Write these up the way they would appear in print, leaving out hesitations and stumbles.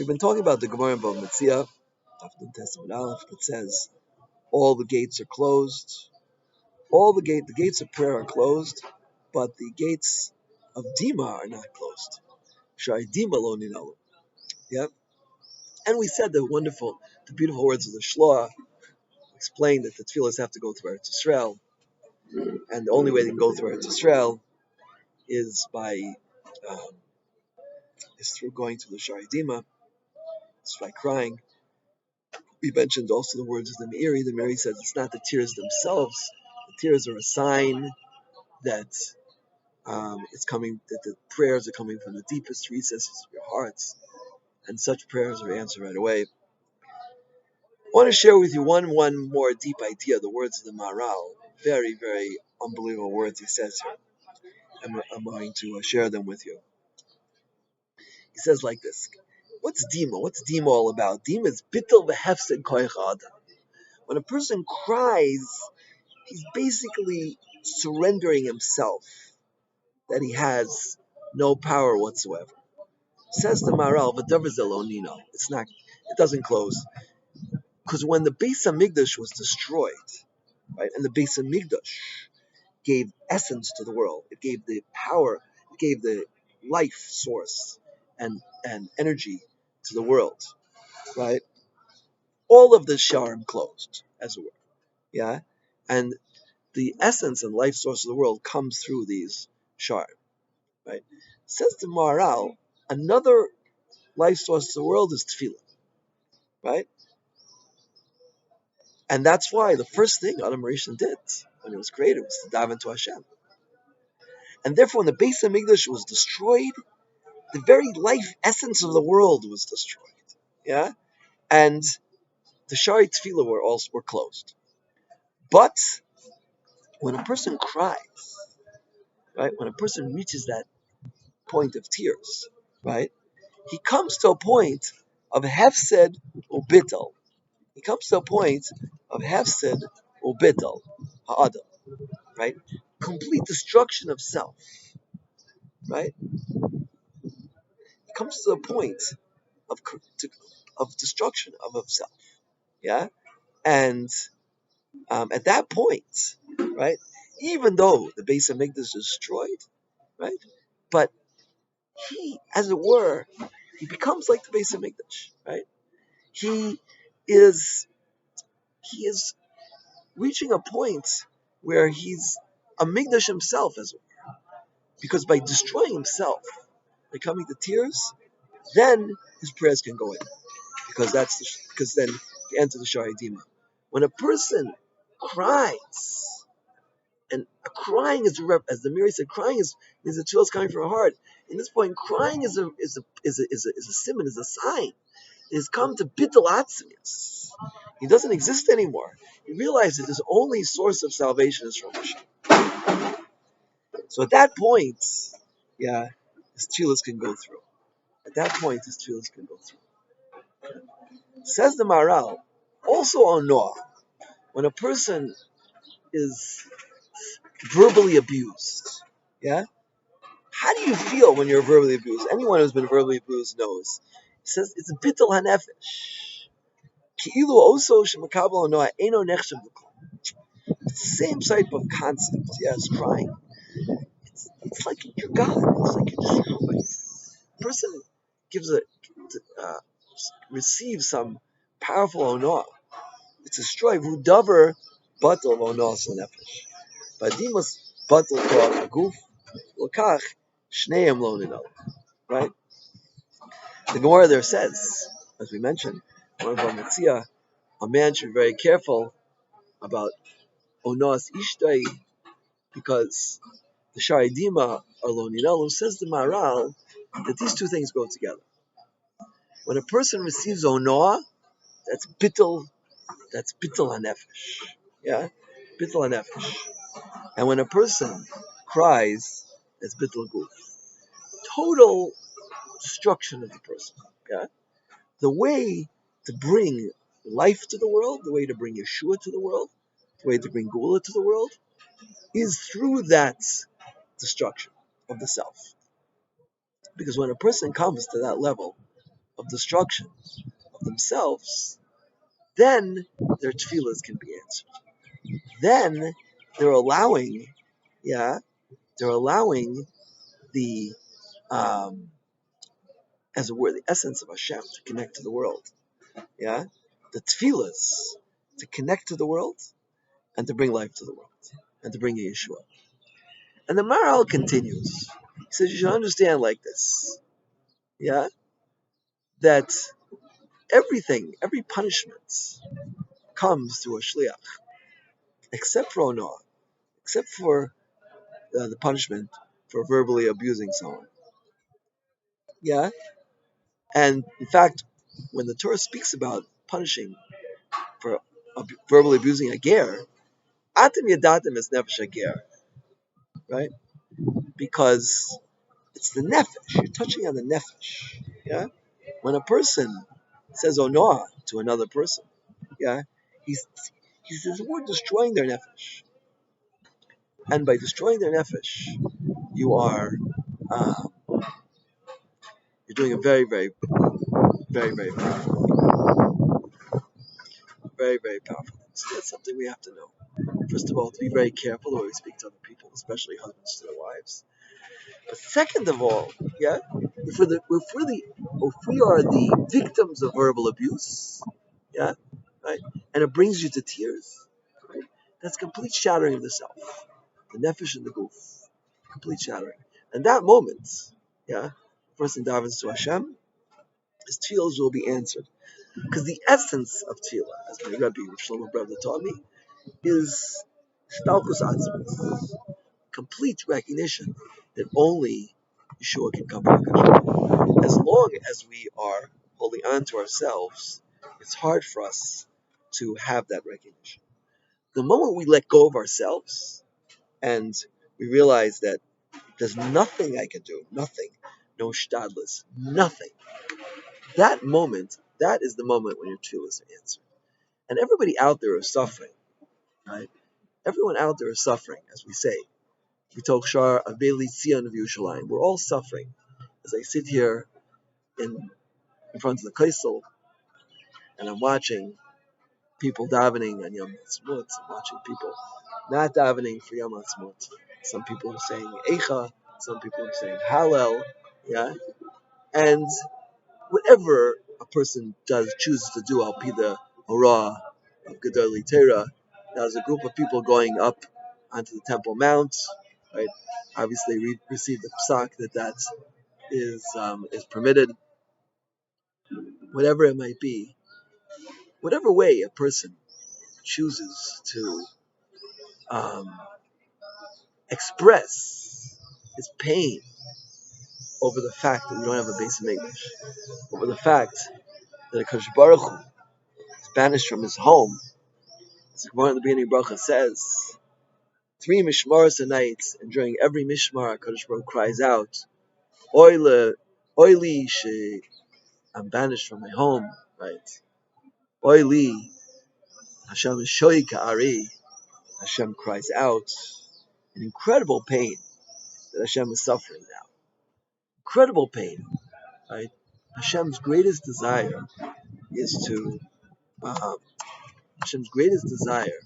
We've been talking about the Gemara in Bava Metzia, Daf Testament Aleph, that says all the gates are closed. The gates of prayer are closed, but the gates of Dima are not closed. Shai Dima lo ninalu. Yeah, and we said the beautiful words of the Shloah explain that the tefillahs have to go through Eretz Yisrael, and the only way they can go through Eretz Yisrael is um, through going to the Shai Dima. It's by crying. We mentioned also the words of the Meiri. The Meiri says it's not the tears themselves. The tears are a sign that that the prayers are coming from the deepest recesses of your hearts, and such prayers are answered right away. I want to share with you one more deep idea, the words of the Maharal. Very, very unbelievable words he says here. I'm going to share them with you. He says like this. What's Dima? What's Dima all about? Dima is bittul v'hefsed koyach adam. When a person cries, he's basically surrendering himself, that he has no power whatsoever. Says the Maharal, v'davar zelonino. It doesn't close. Because when the Beis Hamikdash was destroyed, right, and the Beis Hamikdash gave essence to the world, it gave the power, it gave the life source and energy to the world, right? All of the Sharim closed, as it were, yeah? And the essence and life source of the world comes through these Sharim, right? Says the Maharal, another life source of the world is Tefillah, right? And that's why the first thing Adam Rishon did when it was created was to dive into Hashem. And therefore, when the Beis Hamikdash was destroyed, the very life essence of the world was destroyed. Yeah, and the Shari Tefillah were closed. But when a person cries, right, when a person reaches that point of tears, right, he comes to a point of hefsed ubital. He comes to a point of hefsed ubital ha'adam, right, complete destruction of self, right. He comes to a point of destruction of himself, yeah, and at that point, right, even though the Beis Hamikdash is destroyed, right, but he, as it were, he becomes like the Beis Hamikdash, right? He is he is reaching a point where he's a Mikdash himself, as it were, because by destroying himself, by coming to tears, then his prayers can go in, because then he enters the Shari Dima. When a person cries, and crying as the Meiri said, crying is the tefillah coming from her heart. In this point, crying is a simon, is a sign. It has come to bittul atzmius. He doesn't exist anymore. He realizes his only source of salvation is from Hashem. So at that point, yeah, his tefillahs can go through. At that point, his tefillahs can go through. Says the Maharal, also on Noah, when a person is verbally abused, yeah, how do you feel when you're verbally abused? Anyone who's been verbally abused knows. He says it's bittul hanefesh. Ki'ilu oso shemakabel hanoah eno nechshav l'kol. It's the same type of concept. Yes, crying. It's like you're God. It's like you're destroyed. A person uh, receives some powerful onoah. It's destroyed. Vudavar batal onoah nefesh. Vadimas batal koach aguf l'kach shneim lo ninal. Right? The Gemara there says, as we mentioned, a man should be very careful about onas ishtay, because the sharidima are lo ninalu. Says the Maharal that these two things go together. When a person receives onoah, that's bittul hanefesh, yeah, bittul hanefesh. And when a person cries, that's bittul guf, total destruction of the person. Yeah, the way to bring life to the world, the way to bring Yeshua to the world, the way to bring Gula to the world, is through that destruction of the self. Because when a person comes to that level of destruction of themselves, then their tefillahs can be answered. Then they're allowing, yeah, they're allowing the, um, as it were, the essence of Hashem to connect to the world. Yeah, the tefillahs to connect to the world and to bring life to the world and to bring a Yeshua. And the Maharal continues. He says you should understand like this. Yeah, that everything, every punishment comes through a shliach, except for Onoah, except for the punishment for verbally abusing someone. Yeah, and in fact, when the Torah speaks about punishing for verbally abusing a ger, atim yadatim is nefesh a ger, right? Because it's the nefesh. You're touching on the nefesh. Yeah, when a person says Onoah to another person, yeah, he's he's we're destroying their nefesh, and by destroying their nefesh, you are uh, you're doing a very, very, very, very powerful, very, very powerful. So that's something we have to know. First of all, to be very careful when we speak to other people, especially husbands to their wives. But second of all, yeah, if we are the victims of verbal abuse, yeah, right, and it brings you to tears, right, that's complete shattering of the self, the nefesh and the goof, complete shattering. And that moment, yeah, the person davens to Hashem, his tefillos will be answered. Because the essence of tefillah, as my Rebbe Shlomo Brevda taught me, is stalkus atzmos, complete recognition that only Yeshua can come back. As long as we are holding on to ourselves, it's hard for us to have that recognition. The moment we let go of ourselves and we realize that there's nothing I can do, nothing, no shtadlis, nothing, that moment, that is the moment when your tefillahs are answered. And everybody out there is suffering, right? Everyone out there is suffering, as we say. V'toch shar aveli tzion of Yerushalayim. We're all suffering. As I sit here in front of the Kaisel, and I'm watching people davening on Yom Ha'atzmaut, I'm watching people not davening for Yom Ha'atzmaut. Some people are saying Eicha, some people are saying Hallel, yeah? And whatever a person chooses to do, I'll be the Hurrah of Gedolei Torah. There's a group of people going up onto the Temple Mount, right? Obviously, we received the psak that is permitted. Whatever it might be, whatever way a person chooses to um, express his pain over the fact that we don't have a base of English, over the fact that a Kosh Baruch Hu is banished from his home. As the Gemara in the beginning of Bracha says, 3 mishmaros a night, and during every mishmar, Kodesh Baruch cries out, Oile, Oili, she, I'm banished from my home, right? Oili, Hashem is shoy ka'ari, Hashem cries out, an incredible pain that Hashem is suffering now. Incredible pain, right? Hashem's greatest desire is to, um, Hashem's greatest desire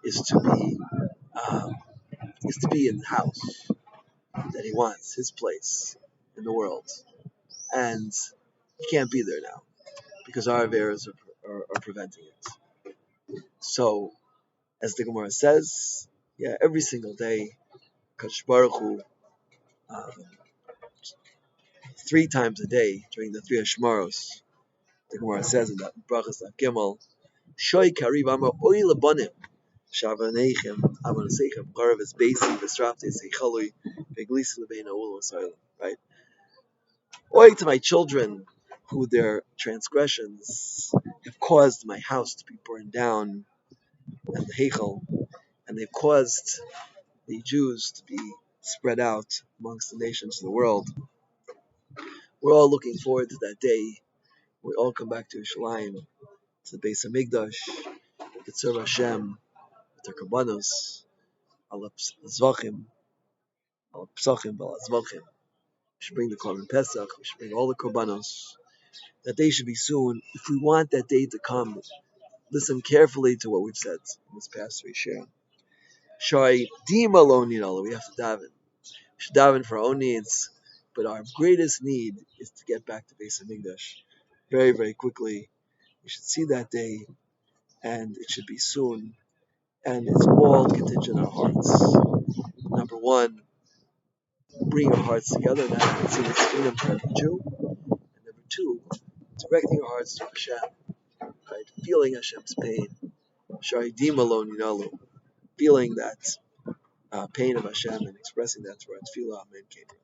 is to be, um, is to be in the house that He wants, His place in the world, and He can't be there now because our averas are preventing it. So, as the Gemara says, yeah, every single day, Kadosh Baruch Hu, um, 3 times a day during the 3 Hashmaros, the Gemara says in that Brachas Gimel, Shoy Kariv Amar Oy Labanim, Shavanechem, Avanasechem, Karav Basi, Vesrafte Sechalui, Beglis Lebein Aul Asylum, right? Oy to my children, who their transgressions have caused my house to be burned down, and the Heichal, and they've caused the Jews to be spread out amongst the nations of the world. We're all looking forward to that day. We all come back to Yerushalayim, to the Beis Hamikdash, to serve Hashem, with our Kabbanos, Al Zvachim, Al Psachim, Al Zvachim. We should bring the Korban Pesach. We should bring all the Korbanos. That day should be soon. If we want that day to come, listen carefully to what we've said in this past Rishon. Shai Dim alone, we have to daven. We should daven for our own needs, but our greatest need is to get back to Beis Hamikdash very, very quickly. We should see that day, and it should be soon. And it's all contingent on our hearts. Number one, bring our hearts together now and see this kingdom for every Jew. And number two, directing our hearts to Hashem, right? Feeling Hashem's pain. Sharidim alone, feeling that pain of Hashem and expressing that through our tefillah. Amen.